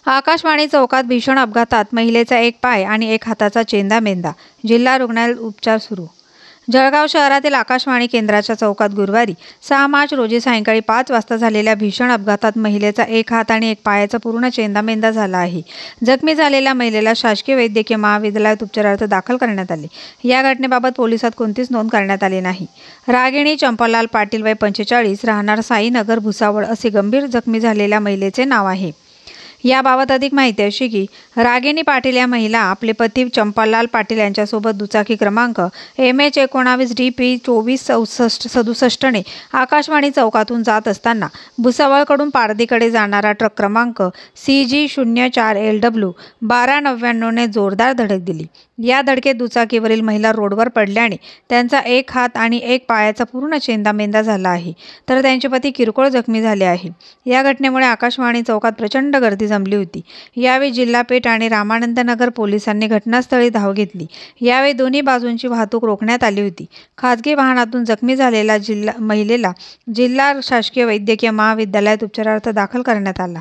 आकाशवाणी चौकात भीषण अपघातात महिलेचा एक पाय आणि एक हाताचा चेंदामेंदा. जिल्हा रुग्णालयात उपचार सुरू. जळगाव शहरातील आकाशवाणी केंद्राच्या चौकात गुरुवारी 6 मार्च रोजी सायंकाळी 5 वाजता झालेल्या भीषण अपघातात महिलेचा एक हात आणि एक पायाचा पूर्ण चेंदामेंदा झाला आहे. जखमी झालेल्या महिलेला शासकीय वैद्यकीय महाविद्यालयात उपचारार्थ दाखल करण्यात आले. या घटनेबाबत पोलिसात कोणतीच नोंद करण्यात आली नाही. रागिणी चंपालाल पाटील वय 45 राहणार साईनगर भुसावळ असे गंभीर जखमी झालेल्या महिलेचे नाव आहे. याबाबत अधिक माहिती अशी की रागिणी पाटील या महिला आपले पती चंपालाल पाटील यांच्यासोबत दुचाकी क्रमांक MH19DP 2467 ने आकाशवाणी चौकातून जात असताना भुसावळकडून पारधीकडे जाणारा ट्रक क्रमांक CG04LW 1299 ने जोरदार धडक दिली. या धडकेत दुचाकीवरील महिला रोडवर पडल्याने त्यांचा एक हात आणि एक पायाचा पूर्ण चेंदामेंदा झाला आहे, तर त्यांचे पती किरकोळ जखमी झाले आहे. या घटनेमुळे आकाशवाणी चौकात प्रचंड गर्दी जमली होती. यावेळी जिल्हा पेठ आणि रामानंद नगर पोलिसांनी घटनास्थळी धाव घेतली. यावेळी दोन्ही बाजूंची वाहतूक रोखण्यात आली होती. खासगी वाहनातून जखमी झालेल्या महिलेला जिल्हा शासकीय वैद्यकीय महाविद्यालयात उपचारार्थ दाखल करण्यात आला.